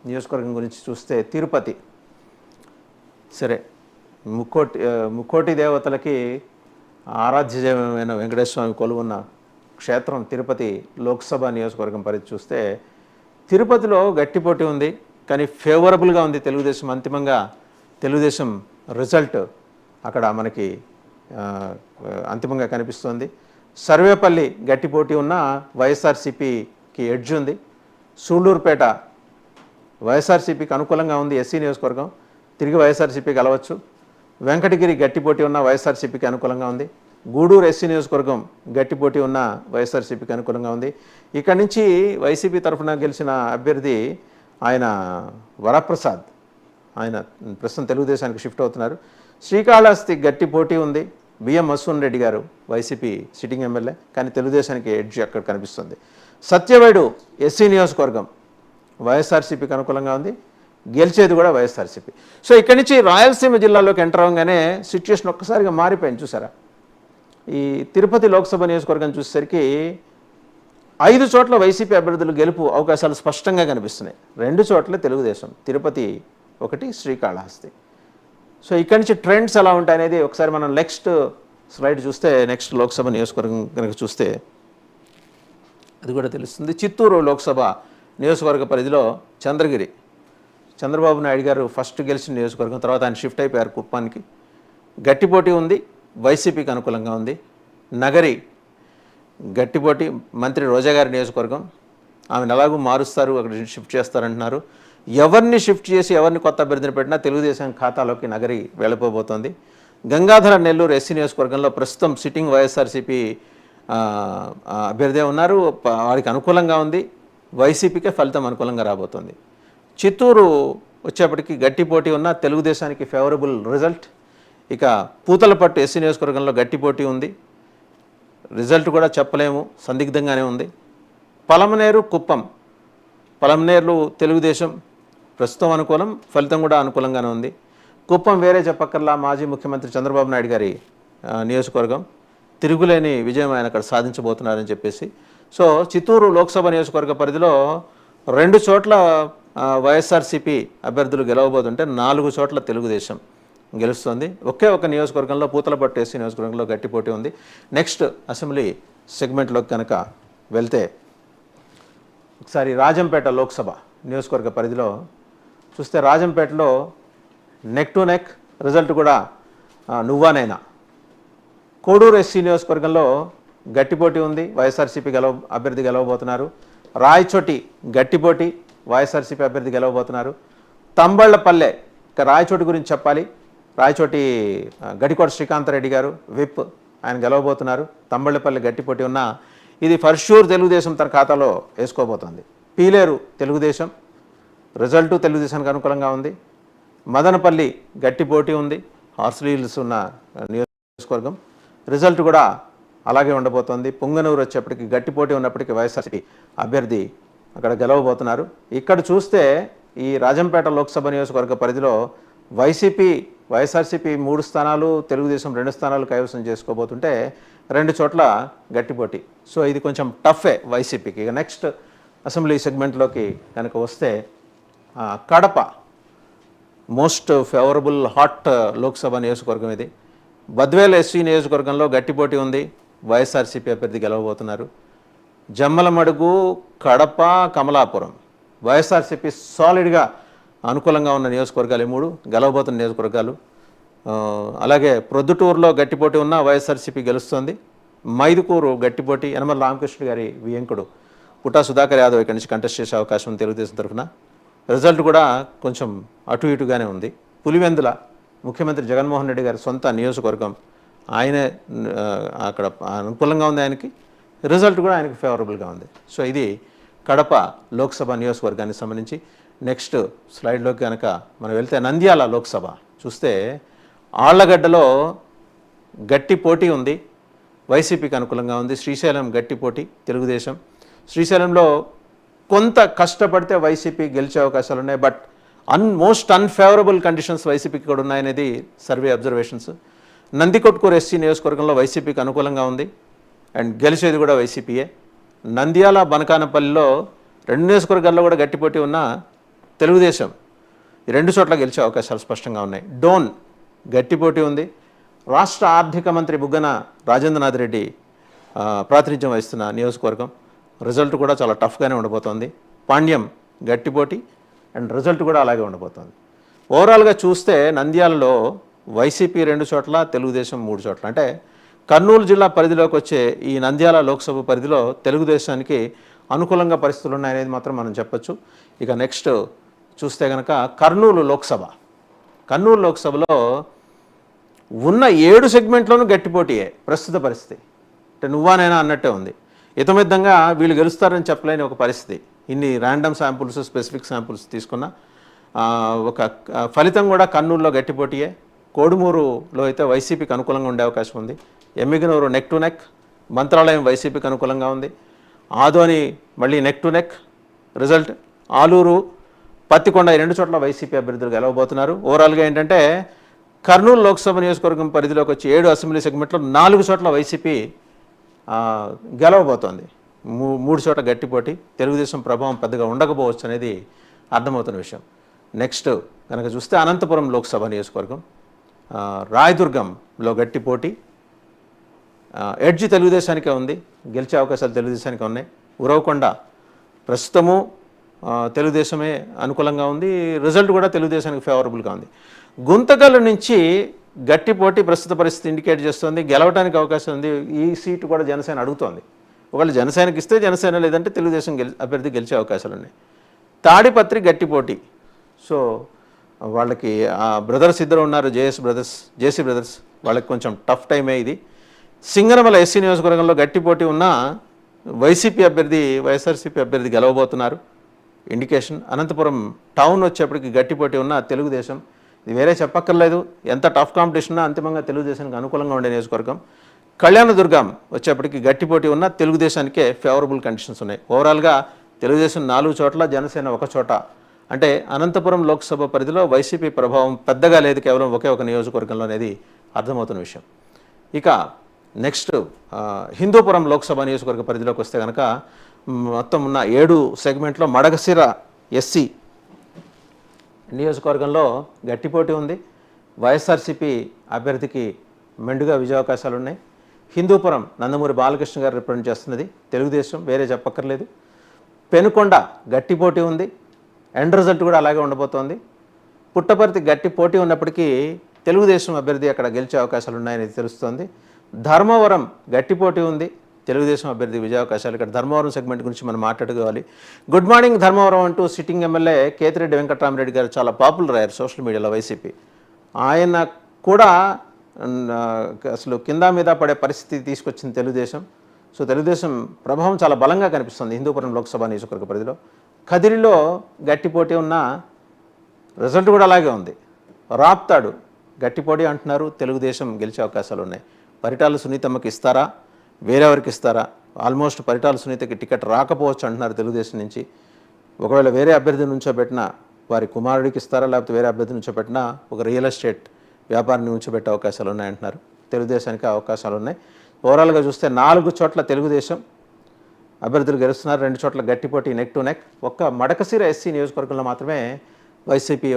నియోజకవర్గం గురించి చూస్తే తిరుపతి సరే ముక్కోటి దేవతలకి ఆరాధ్యమైన వెంకటేశ్వర స్వామి కొలువున్న క్షేత్రం తిరుపతి లోక్సభ నియోజకవర్గం పరిధి చూస్తే తిరుపతిలో గట్టి పోటీ ఉంది, కానీ ఫేవరబుల్గా ఉంది తెలుగుదేశం. అంతిమంగా తెలుగుదేశం రిజల్ట్ అక్కడ మనకి అంతిమంగా కనిపిస్తుంది. సర్వేపల్లి గట్టి పోటీ ఉన్న వైఎస్ఆర్సీపీకి ఎడ్జ్ ఉంది. సూళ్ళూరుపేట వైఎస్ఆర్సీపీకి అనుకూలంగా ఉంది, ఎస్సీ నియోజకవర్గం, తిరిగి వైఎస్ఆర్సీపీ గెలవచ్చు. వెంకటగిరి గట్టి పోటీ ఉన్న వైఎస్ఆర్సీపీకి అనుకూలంగా ఉంది. గూడూరు ఎస్సీ నియోజకవర్గం గట్టి పోటీ ఉన్న వైఎస్ఆర్సీపీకి అనుకూలంగా ఉంది. ఇక్కడి నుంచి వైసీపీ తరఫున గెలిచిన అభ్యర్థి ఆయన వరప్రసాద్, ఆయన ప్రస్తుతం తెలుగుదేశానికి షిఫ్ట్ అవుతున్నారు. శ్రీకాళహస్తి గట్టి పోటీ ఉంది. బిఎం మసూన్ రెడ్డి గారు వైసీపీ సిట్టింగ్ ఎమ్మెల్యే, కానీ తెలుగుదేశానికి ఎడ్జ్ అక్కడ కనిపిస్తుంది. సత్యవేడు ఎస్సీ నియోజకవర్గం వైఎస్ఆర్సీపీకి అనుకూలంగా ఉంది, గెలిచేది కూడా వైఎస్ఆర్సీపీ. సో ఇక్కడి నుంచి రాయలసీమ జిల్లాలోకి ఎంటర్ అవ్వగానే సిచ్యుయేషన్ ఒక్కసారిగా మారిపోయింది. చూసారా, ఈ తిరుపతి లోక్సభ నియోజకవర్గం చూసేసరికి 5 చోట్ల వైసీపీ అభ్యర్థులు గెలుపు అవకాశాలు స్పష్టంగా కనిపిస్తున్నాయి. 2 చోట్ల తెలుగుదేశం, తిరుపతి ఒకటి, శ్రీకాళహస్తి. సో ఇక్కడి నుంచి ట్రెండ్స్ ఎలా ఉంటాయనేది ఒకసారి మనం నెక్స్ట్ స్లైడ్ చూస్తే, నెక్స్ట్ లోక్సభ నియోజకవర్గం కనుక చూస్తే అది కూడా తెలుస్తుంది. చిత్తూరు లోక్సభ నియోజకవర్గ పరిధిలో చంద్రగిరి, చంద్రబాబు నాయుడు గారు ఫస్ట్ గెలిచిన నియోజకవర్గం, తర్వాత ఆయన షిఫ్ట్ అయిపోయారు కుప్పానికి. గట్టిపోటీ ఉంది, వైసీపీకి అనుకూలంగా ఉంది. నగరి గట్టిపోటీ, మంత్రి రోజా గారి నియోజకవర్గం, ఆమెను ఎలాగూ మారుస్తారు, అక్కడ షిఫ్ట్ చేస్తారంటున్నారు. ఎవరిని షిఫ్ట్ చేసి ఎవరిని కొత్త అభ్యర్థిని పెట్టినా తెలుగుదేశం ఖాతాలోకి నగరి వెళ్ళిపోబోతోంది. గంగాధర నెల్లూరు ఎస్సీ నియోజకవర్గంలో ప్రస్తుతం సిట్టింగ్ వైఎస్ఆర్సీపీ అభ్యర్థి ఉన్నారు, వారికి అనుకూలంగా ఉంది. వైసీపీకే ఫలితం అనుకూలంగా రాబోతోంది. చిత్తూరు వచ్చేప్పటికి గట్టి పోటీ ఉన్న తెలుగుదేశానికి ఫేవరబుల్ రిజల్ట్. ఇక పూతలపట్టు ఎస్సీ నియోజకవర్గంలో గట్టి పోటీ ఉంది, రిజల్ట్ కూడా చెప్పలేము, సందిగ్ధంగానే ఉంది. పలమనేరు కుప్పం, పలమనేరులో తెలుగుదేశం ప్రస్తుతం అనుకూలం, ఫలితం కూడా అనుకూలంగానే ఉంది. కుప్పం వేరే చెప్పక్కర్లా, మాజీ ముఖ్యమంత్రి చంద్రబాబు నాయుడు గారి నియోజకవర్గం, తిరుగులేని విజయం ఆయన అక్కడ సాధించబోతున్నారని చెప్పేసి. సో చిత్తూరు లోక్సభ నియోజకవర్గ పరిధిలో 2 చోట్ల వైఎస్ఆర్సీపీ అభ్యర్థులు గెలవబోతుంటే 4 చోట్ల తెలుగుదేశం గెలుస్తుంది. ఒకే ఒక నియోజకవర్గంలో పూతలపట్టు ఎస్సీ నియోజకవర్గంలో గట్టి పోటీ ఉంది. నెక్స్ట్ అసెంబ్లీ సెగ్మెంట్లోకి కనుక వెళ్తే ఒకసారి రాజంపేట లోక్సభ నియోజకవర్గ పరిధిలో చూస్తే రాజంపేటలో నెక్ టు నెక్ రిజల్ట్ కూడా నువ్వానైనా. కోడూరు ఎస్సీ నియోజకవర్గంలో గట్టిపోటీ ఉంది, వైఎస్ఆర్సీపీ అభ్యర్థి గెలవబోతున్నారు. రాయచోటి గట్టిపోటీ, వైఎస్ఆర్సీపీ అభ్యర్థి గెలవబోతున్నారు. తంబళ్లపల్లె, ఇక రాయచోటి గురించి చెప్పాలి. రాయచోటి గడికోట శ్రీకాంత్ రెడ్డి గారు విప్, ఆయన గెలవబోతున్నారు. తంబళ్లపల్లి గట్టిపోటీ ఉన్న ఇది ఫర్ షూర్ తెలుగుదేశం తన ఖాతాలో వేసుకోబోతోంది. పీలేరు తెలుగుదేశం, రిజల్టు తెలుగుదేశానికి అనుకూలంగా ఉంది. మదనపల్లి గట్టి పోటీ ఉంది, హార్స్లీ హిల్స్ ఉన్న నియోజకవర్గం, రిజల్ట్ కూడా అలాగే ఉండబోతోంది. పుంగనూరు వచ్చేప్పటికి గట్టి పోటీ ఉన్నప్పటికీ వైఎస్ఆర్సీపీ అభ్యర్థి అక్కడ గెలవబోతున్నారు. ఇక్కడ చూస్తే ఈ రాజంపేట లోక్సభ నియోజకవర్గ పరిధిలో వైఎస్ఆర్సీపీ 3 స్థానాలు, తెలుగుదేశం 2 స్థానాలు కైవసం చేసుకోబోతుంటే 2 చోట్ల గట్టిపోటీ. సో ఇది కొంచెం టఫే వైసీపీకి. ఇక నెక్స్ట్ అసెంబ్లీ సెగ్మెంట్లోకి కనుక వస్తే Kadapa most favourable hot Lok Sabha నియోజకవర్గం ఇది. బద్వేల్ ఎస్సీ నియోజకవర్గంలో గట్టిపోటీ ఉంది, వైఎస్ఆర్సీపీ అభ్యర్థి గెలవబోతున్నారు. జమ్మలమడుగు, కడప, కమలాపురం వైఎస్ఆర్సీపీ సాలిడ్గా అనుకూలంగా ఉన్న నియోజకవర్గాలు 3 గెలవబోతున్న నియోజకవర్గాలు. అలాగే ప్రొద్దుటూరులో గట్టిపోటీ ఉన్న వైఎస్ఆర్సీపీ గెలుస్తుంది. మైదుకూరు గట్టిపోటీ, యనమల రామకృష్ణ గారి వియంకుడు పుట్టా సుధాకర్ యాదవ్ ఇక్కడి నుంచి కంటెస్ట్ చేసే అవకాశం ఉంది తెలుగుదేశం తరఫున. రిజల్ట్ కూడా కొంచెం అటు ఇటుగానే ఉంది. పులివెందుల ముఖ్యమంత్రి జగన్మోహన్ రెడ్డి గారి సొంత నియోజకవర్గం, ఆయనే అక్కడ అనుకూలంగా ఉంది ఆయనకి, రిజల్ట్ కూడా ఆయనకి ఫేవరబుల్గా ఉంది. సో ఇది కడప లోక్సభ నియోజకవర్గానికి సంబంధించి. నెక్స్ట్ స్లైడ్లోకి కనుక మనం వెళ్తే నంద్యాల లోక్సభ చూస్తే ఆళ్లగడ్డలో గట్టి పోటీ ఉంది, వైసీపీకి అనుకూలంగా ఉంది. శ్రీశైలం గట్టి పోటీ, తెలుగుదేశం. శ్రీశైలంలో కొంత కష్టపడితే వైసీపీ గెలిచే అవకాశాలు ఉన్నాయి, బట్ మోస్ట్ అన్ఫేవరబుల్ కండిషన్స్ వైసీపీకి కూడా ఉన్నాయనేది సర్వే అబ్జర్వేషన్స్. నందికొట్కూరు ఎస్సీ నియోజకవర్గంలో వైసీపీకి అనుకూలంగా ఉంది అండ్ గెలిచేది కూడా వైసీపీయే. నంద్యాల, బనకానపల్లిలో 2 నియోజకవర్గాల్లో కూడా గట్టిపోటీ ఉన్న తెలుగుదేశం ఈ 2 చోట్ల గెలిచే అవకాశాలు స్పష్టంగా ఉన్నాయి. డోన్ గట్టి పోటీ ఉంది. రాష్ట్ర ఆర్థిక మంత్రి బుగ్గన రాజేంద్రనాథ్ రెడ్డి ప్రాతినిధ్యం వహిస్తున్న నియోజకవర్గం, రిజల్ట్ కూడా చాలా టఫ్గానే ఉండబోతోంది. పాండ్యం గట్టి పోటీ అండ్ రిజల్ట్ కూడా అలాగే ఉండబోతోంది. ఓవరాల్గా చూస్తే నంద్యాలలో వైసీపీ 2 చోట్ల, తెలుగుదేశం 3 చోట్ల. అంటే కర్నూలు జిల్లా పరిధిలోకి వచ్చే ఈ నంద్యాల లోక్సభ పరిధిలో తెలుగుదేశానికి అనుకూలంగా పరిస్థితులు ఉన్నాయనేది మాత్రం మనం చెప్పొచ్చు. ఇక నెక్స్ట్ చూస్తే కనుక కర్నూలు లోక్సభలో ఉన్న 7 సెగ్మెంట్లోనూ గట్టి పోటీయే ప్రస్తుత పరిస్థితి. అంటే నువ్వానైనా అన్నట్టే ఉంది. ఇతమిద్దంగా వీళ్ళు గెలుస్తారని చెప్పలేని ఒక పరిస్థితి. ఇన్ని ర్యాండమ్ శాంపుల్స్, స్పెసిఫిక్ శాంపుల్స్ తీసుకున్న ఒక ఫలితం కూడా కర్నూలులో గట్టి పోటీయే. కోడుమూరులో అయితే వైసీపీకి అనుకూలంగా ఉండే అవకాశం ఉంది. Emmiganur neck to neck, Mantralayam వైసీపీకి అనుకూలంగా ఉంది. ఆదోని మళ్ళీ neck to neck result. Aluru, Pattikonda ఈ 2 చోట్ల వైసీపీ అభ్యర్థులు గెలవబోతున్నారు. ఓవరాల్గా ఏంటంటే కర్నూలు లోక్సభ నియోజకవర్గం పరిధిలోకి వచ్చి 7 అసెంబ్లీ సెగ్మెంట్లో 4 చోట్ల వైసీపీ గెలవబోతోంది. 3 చోట్ల గట్టి పోటీ. తెలుగుదేశం ప్రభావం పెద్దగా ఉండకపోవచ్చు అనేది అర్థమవుతున్న విషయం. నెక్స్ట్ కనుక చూస్తే అనంతపురం లోక్సభ నియోజకవర్గం, రాయదుర్గంలో గట్టి పోటీ. ఎడ్జ్ తెలుగుదేశానికే ఉంది, గెలిచే అవకాశాలు తెలుగుదేశానికి ఉన్నాయి. ఉరవకొండ ప్రస్తుతము తెలుగుదేశమే అనుకూలంగా ఉంది, రిజల్ట్ కూడా తెలుగుదేశానికి ఫేవరబుల్గా ఉంది. గుంతకల్ నుంచి గట్టి పోటీ ప్రస్తుత పరిస్థితి ఇండికేట్ చేస్తుంది, గెలవడానికి అవకాశం ఉంది. ఈ సీటు కూడా జనసేన అడుగుతోంది. ఒకవేళ జనసేనకి ఇస్తే జనసేన, లేదంటే తెలుగుదేశం అభ్యర్థి గెలిచే అవకాశాలు ఉన్నాయి. తాడిపత్రి గట్టి పోటీ. సో వాళ్ళకి బ్రదర్స్ ఇద్దరు ఉన్నారు, జేసీ బ్రదర్స్, వాళ్ళకి కొంచెం టఫ్ టైమే ఇది. సింగనమల ఎస్సీ నియోజకవర్గంలో గట్టి పోటీ ఉన్న వైసీపీ అభ్యర్థి, వైఎస్ఆర్సీపీ అభ్యర్థి గెలవబోతున్నారు ఇండికేషన్. అనంతపురం టౌన్ వచ్చేప్పటికి గట్టి పోటీ ఉన్న తెలుగుదేశం, ఇది వేరే చెప్పక్కర్లేదు. ఎంత టఫ్ కాంపిటీషన్ ఉన్నా అంతిమంగా తెలుగుదేశానికి అనుకూలంగా ఉండే నియోజకవర్గం. కళ్యాణదుర్గం వచ్చేప్పటికి గట్టి పోటీ ఉన్న తెలుగుదేశానికే ఫేవరబుల్ కండిషన్స్ ఉన్నాయి. ఓవరాల్గా తెలుగుదేశం 4 చోట్ల, జనసేన 1 చోట. అంటే అనంతపురం లోక్సభ పరిధిలో వైసీపీ ప్రభావం పెద్దగా లేదు, కేవలం ఒకే ఒక నియోజకవర్గంలో అనేది అర్థమవుతున్న విషయం. ఇక నెక్స్ట్ హిందూపురం లోక్సభ నియోజకవర్గ పరిధిలోకి వస్తే కనుక మొత్తం ఉన్న 7 సెగ్మెంట్లో మడగసిర ఎస్సీ నియోజకవర్గంలో గట్టి పోటీ ఉంది. వైఎస్ఆర్సీపీ అభ్యర్థికి మెండుగా విజయావకాశాలు ఉన్నాయి. హిందూపురం నందమూరి బాలకృష్ణ గారు రిప్రజెంట్ చేస్తున్నది తెలుగుదేశం, వేరే చెప్పక్కర్లేదు. పెనుకొండ గట్టి పోటీ ఉంది, ఎండ్ రిజల్ట్ కూడా అలాగే ఉండబోతోంది. పుట్టపర్తి గట్టి పోటీ ఉన్నప్పటికీ తెలుగుదేశం అభ్యర్థి అక్కడ గెలిచే అవకాశాలు ఉన్నాయని తెలుస్తోంది. ధర్మవరం గట్టి పోటీ ఉంది, తెలుగుదేశం అభ్యర్థి విజయావకాశాలు. ఇక్కడ ధర్మవరం సెగ్మెంట్ గురించి మనం మాట్లాడుకోవాలి. గుడ్ మార్నింగ్ ధర్మవరం అంటూ సిట్టింగ్ ఎమ్మెల్యే కేతిరెడ్డి వెంకటరామరెడ్డి గారు చాలా పాపులర్ అయ్యారు సోషల్ మీడియాలో వైసీపీ. ఆయన కూడా అసలు కింద మీద పడే పరిస్థితి తీసుకొచ్చింది తెలుగుదేశం. సో తెలుగుదేశం ప్రభావం చాలా బలంగా కనిపిస్తుంది హిందూపురం లోక్సభ నియోజకవర్గ పరిధిలో. కదిరిలో గట్టి పోటీ ఉన్న రిజల్ట్ కూడా అలాగే ఉంది. రాప్తాడు గట్టి పోటీ అంటున్నారు, తెలుగుదేశం గెలిచే అవకాశాలు ఉన్నాయి. పరిటాల సునీతమ్మకి ఇస్తారా, వేరెవరికి ఇస్తారా? ఆల్మోస్ట్ పరిటాల సునీతకి టికెట్ రాకపోవచ్చు అంటున్నారు తెలుగుదేశం నుంచి. ఒకవేళ వేరే అభ్యర్థి నుంచోబెట్టినా వారి కుమారుడికి ఇస్తారా, లేకపోతే వేరే అభ్యర్థి నుంచోబెట్టినా ఒక రియల్ ఎస్టేట్ వ్యాపారాన్ని ఉంచబెట్టే అవకాశాలు ఉన్నాయంటున్నారు. తెలుగుదేశానికి అవకాశాలు ఉన్నాయి. ఓవరాల్గా చూస్తే 4 చోట్ల తెలుగుదేశం అభ్యర్థులు గెలుస్తున్నారు, 2 చోట్ల గట్టి పోటీ నెక్ టు నెక్. ఒక్క మడకసిర ఎస్సీ నియోజకవర్గంలో మాత్రమే వైసీపీ